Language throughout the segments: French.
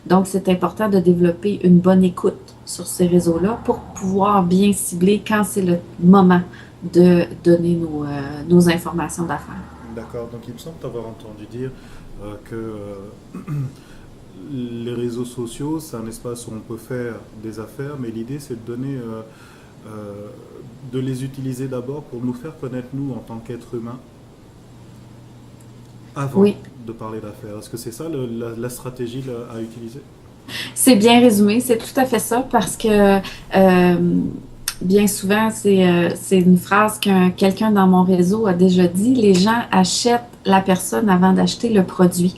Donc, c'est important de développer une bonne écoute sur ces réseaux-là pour pouvoir bien cibler quand c'est le moment de donner nos informations d'affaires. D'accord, donc il me semble t'avoir entendu dire que les réseaux sociaux, c'est un espace où on peut faire des affaires, mais l'idée c'est de donner, euh, de les utiliser d'abord pour nous faire connaître nous en tant qu'êtres humains avant Oui, de parler d'affaires. Est-ce que c'est ça la stratégie là, à utiliser? c'est bien résumé, c'est tout à fait ça parce que bien souvent, c'est une phrase qu'un quelqu'un dans mon réseau a déjà dit, les gens achètent la personne avant d'acheter le produit.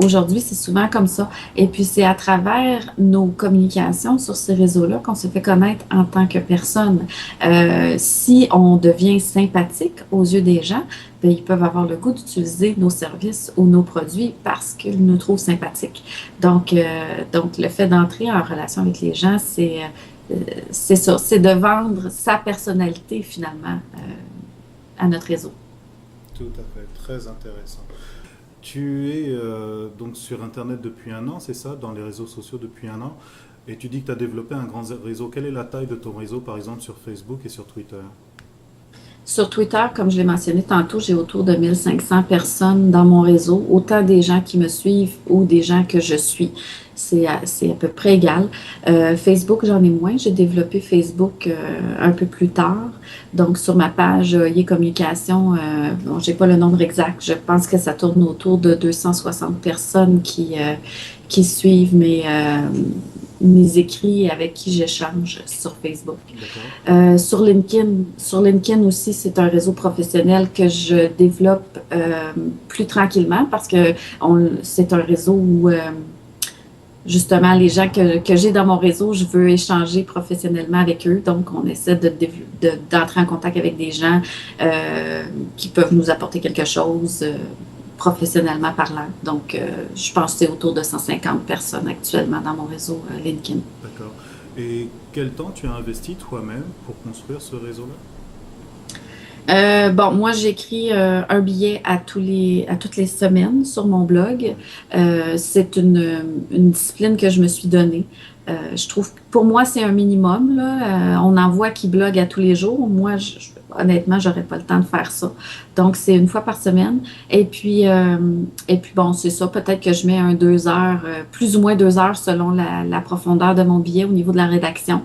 Aujourd'hui, c'est souvent comme ça. Et puis, c'est à travers nos communications sur ces réseaux-là qu'on se fait connaître en tant que personne. Si on devient sympathique aux yeux des gens, ben, ils peuvent avoir le goût d'utiliser nos services ou nos produits parce qu'ils nous trouvent sympathiques. Donc le fait d'entrer en relation avec les gens, c'est ça, c'est de vendre sa personnalité finalement à notre réseau. Tout à fait, très intéressant. Tu es donc sur Internet depuis un an, c'est ça, dans les réseaux sociaux depuis un an, et tu dis que tu as développé un grand réseau. Quelle est la taille de ton réseau, par exemple, sur Facebook et sur Twitter? Sur Twitter, comme je l'ai mentionné tantôt, j'ai autour de 1500 personnes dans mon réseau, autant des gens qui me suivent ou des gens que je suis. C'est à peu près égal. Facebook, j'en ai moins. J'ai développé Facebook un peu plus tard. Donc, sur ma page Yé Communication, bon, j'ai pas le nombre exact. Je pense que ça tourne autour de 260 personnes qui suivent mes écrits et avec qui j'échange sur Facebook. D'accord. Sur LinkedIn aussi, c'est un réseau professionnel que je développe plus tranquillement parce que c'est un réseau où justement les gens que j'ai dans mon réseau, je veux échanger professionnellement avec eux. Donc, on essaie d'entrer en contact avec des gens qui peuvent nous apporter quelque chose professionnellement parlant. Donc, je pense que c'est autour de 150 personnes actuellement dans mon réseau LinkedIn. D'accord. Et quel temps tu as investi toi-même pour construire ce réseau-là? Bon, moi, j'écris un billet à toutes les semaines sur mon blog. Oui. C'est une discipline que je me suis donnée. Je trouve que pour moi, c'est un minimum, là. On en voit qui bloguent à tous les jours. Moi, honnêtement, j'aurais pas le temps de faire ça. Donc, c'est une fois par semaine. Et puis bon, c'est ça. Peut-être que je mets un 2 heures, plus ou moins 2 heures selon la profondeur de mon billet au niveau de la rédaction.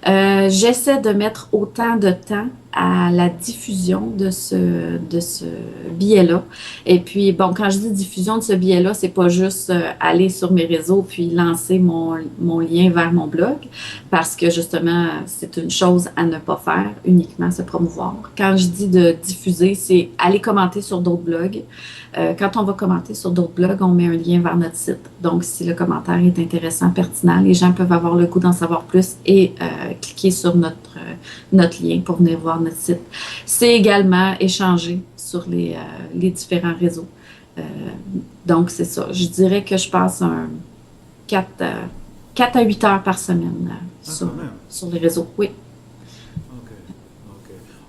J'essaie de mettre autant de temps à la diffusion de ce billet-là. Et puis, bon, quand je dis diffusion de ce billet-là, c'est pas juste aller sur mes réseaux puis lancer mon lien vers mon blog, parce que justement, c'est une chose à ne pas faire, uniquement se promouvoir. Quand je dis de diffuser, c'est aller commenter sur d'autres blogs. Quand on va commenter sur d'autres blogs, on met un lien vers notre site. Donc, si le commentaire est intéressant, pertinent, les gens peuvent avoir le goût d'en savoir plus et cliquer sur notre lien pour venir voir notre site. C'est également échanger sur les différents réseaux. Euh, donc, c'est ça. Je dirais que je passe 4, 4 à 8 heures par semaine Ah, sur, quand même. sur les réseaux. Oui, Ok.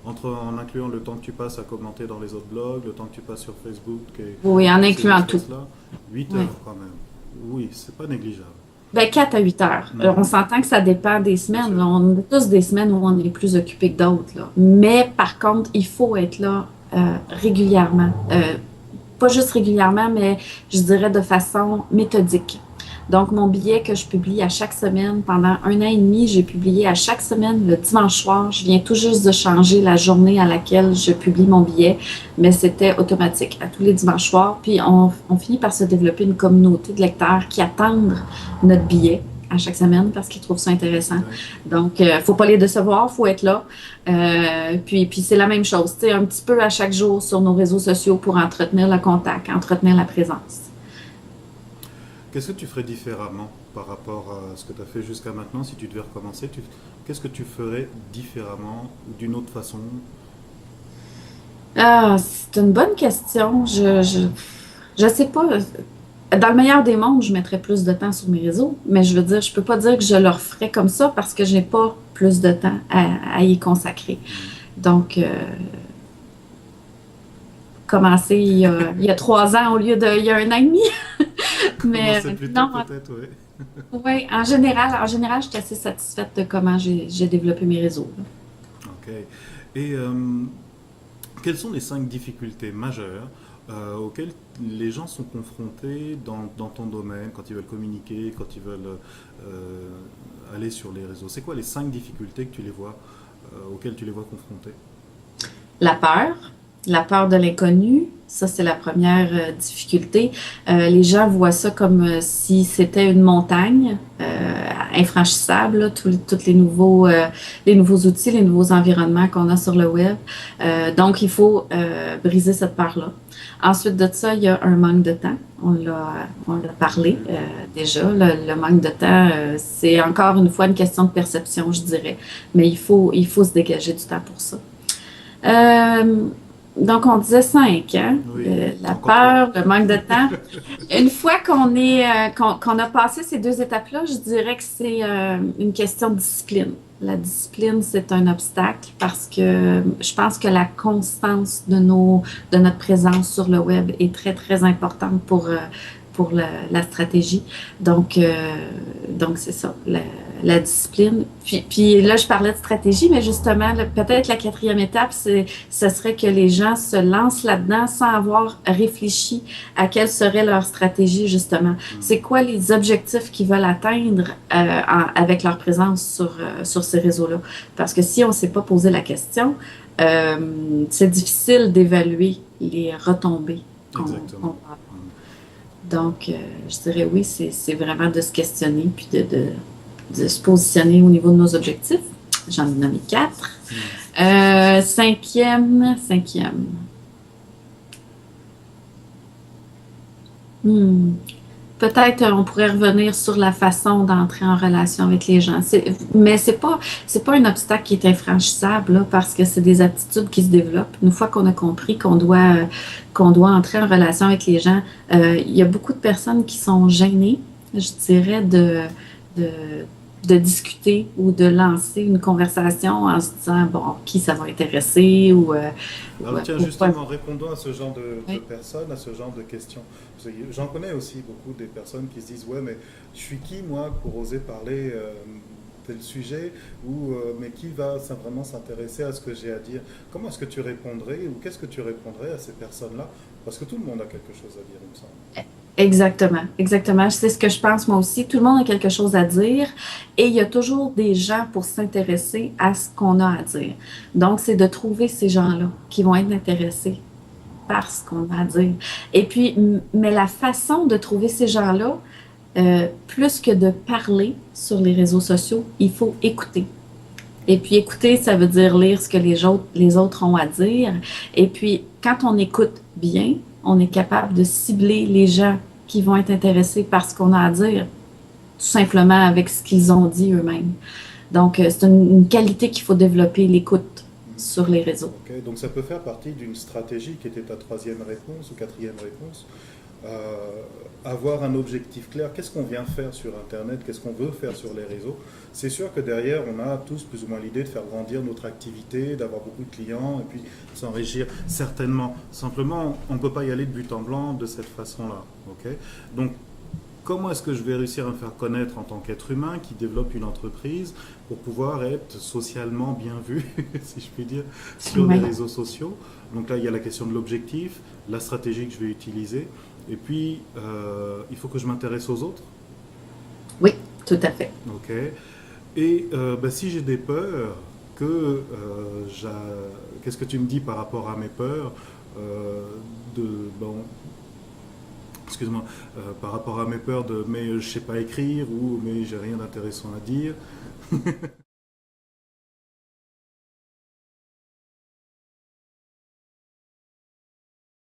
Ok. En incluant le temps que tu passes à commenter dans les autres blogs, le temps que tu passes sur Facebook oui, en et ces incluant tout. espaces-là, 8 Oui. heures quand même. Oui, c'est pas négligeable. Ben, 4 à 8 heures. On Mhm. s'entend que ça dépend des Bien semaines, sûr. là. On a tous des semaines où on est plus occupé que d'autres, là. Mais par contre, il faut être là régulièrement. Pas juste régulièrement, mais je dirais de façon méthodique. Donc, mon billet que je publie à chaque semaine, pendant 1 an et demi, j'ai publié à chaque semaine le dimanche soir. Je viens tout juste de changer la journée à laquelle je publie mon billet, mais c'était automatique à tous les dimanches soirs. Puis, on finit par se développer une communauté de lecteurs qui attendent notre billet à chaque semaine parce qu'ils trouvent ça intéressant. Oui. Donc, faut pas les décevoir, faut être là. Puis c'est la même chose, tu sais, un petit peu à chaque jour sur nos réseaux sociaux pour entretenir le contact, entretenir la présence. Qu'est-ce que tu ferais différemment par rapport à ce que tu as fait jusqu'à maintenant si tu devais recommencer? Qu'est-ce que tu ferais différemment ou d'une autre façon? Ah, c'est une bonne question. Je sais pas. Dans le meilleur des mondes, je mettrais plus de temps sur mes réseaux, mais je veux dire, je peux pas dire que je le referais comme ça parce que j'ai pas plus de temps à y consacrer. Mhm. Donc, commencer il y a 3 ans au lieu de il y a 1 an et demi. Non, Mais c'est plutôt non, peut-être, oui. ouais, en général, je suis assez satisfaite de comment j'ai développé mes réseaux, là. Ok. Et quelles sont les 5 difficultés majeures auxquelles les gens sont confrontés dans ton domaine quand ils veulent communiquer, quand ils veulent aller sur les réseaux? C'est quoi les 5 difficultés que tu les vois, auxquelles tu les vois confrontés? La peur, la peur de l'inconnu, ça c'est la première difficulté. Les gens voient ça comme si c'était une montagne infranchissable, là, tous les nouveaux outils, les nouveaux environnements qu'on a sur le web. Donc il faut briser cette peur-là. Ensuite de ça, il y a un manque de temps. On l'a parlé déjà. Le manque de temps, c'est encore une fois une question de perception, je dirais. Mais il faut se dégager du temps pour ça. Euh, donc, on disait 5, hein? Oui, La encore 3. peur, le manque de temps. Une fois qu'on a passé ces deux étapes-là, je dirais que c'est une question de discipline. La discipline, c'est un obstacle parce que je pense que la constance de notre présence sur le web est très, très importante pour la stratégie. Donc, donc c'est ça, la discipline. Puis là, je parlais de stratégie, mais justement, peut-être la quatrième étape, ce serait que les gens se lancent là-dedans sans avoir réfléchi à quelle serait leur stratégie, justement. Hmm. C'est quoi les objectifs qu'ils veulent atteindre avec leur présence sur ces réseaux-là? Parce que si on ne s'est pas posé la question, c'est difficile d'évaluer les retombées qu'on Exactement. va. Hmm. Donc, je dirais oui, c'est vraiment de se questionner puis de se positionner au niveau de nos objectifs. J'en ai nommé quatre. Hmm. Cinquième. Hmm. Peut-être on pourrait revenir sur la façon d'entrer en relation avec les gens. Mais c'est pas un obstacle qui est infranchissable là, parce que c'est des aptitudes qui se développent. Une fois qu'on a compris qu'on doit entrer en relation avec les gens, il y a beaucoup de personnes qui sont gênées, je dirais, de, de discuter ou de lancer une conversation en se disant bon qui ça va intéresser Alors tiens, pourquoi. justement, répondons à ce genre de Oui, personnes, à ce genre de questions. Parce que j'en connais aussi beaucoup des personnes qui se disent, ouais, mais je suis qui moi pour oser parler tel sujet ou mais qui va vraiment s'intéresser à ce que j'ai à dire? Comment est-ce que tu répondrais ou qu'est-ce que tu répondrais à ces personnes-là? Parce que tout le monde a quelque chose à dire, il me semble. exactement, exactement. C'est ce que je pense moi aussi. Tout le monde a quelque chose à dire et il y a toujours des gens pour s'intéresser à ce qu'on a à dire. Donc, c'est de trouver ces gens-là qui vont être intéressés par ce qu'on a à dire. Et puis, mais la façon de trouver ces gens-là, plus que de parler sur les réseaux sociaux, il faut écouter. Et puis écouter, ça veut dire lire ce que les autres ont à dire. Et puis, quand on écoute bien, on est capable de cibler les gens qui vont être intéressés par ce qu'on a à dire, tout simplement avec ce qu'ils ont dit eux-mêmes. Donc, c'est une qualité qu'il faut développer, l'écoute sur les réseaux. Ok, donc ça peut faire partie d'une stratégie qui était ta troisième réponse ou quatrième réponse. Euh, Avoir un objectif clair, qu'est-ce qu'on vient faire sur Internet, qu'est-ce qu'on veut faire sur les réseaux. C'est sûr que derrière, on a tous plus ou moins l'idée de faire grandir notre activité, d'avoir beaucoup de clients et puis s'enrichir certainement. Simplement, on ne peut pas y aller de but en blanc de cette façon-là. Ok. Donc, comment est-ce que je vais réussir à me faire connaître en tant qu'être humain qui développe une entreprise pour pouvoir être socialement bien vu, si je puis dire, sur les Oui, réseaux sociaux? Donc là, il y a la question de l'objectif, la stratégie que je vais utiliser, et puis il faut que je m'intéresse aux autres. oui, tout à fait. Ok. Et bah, si j'ai des peurs, que qu'est-ce que tu me dis par rapport à mes peurs bon, excuse-moi, par rapport à mes peurs de mais je sais pas écrire ou mais j'ai rien d'intéressant à dire.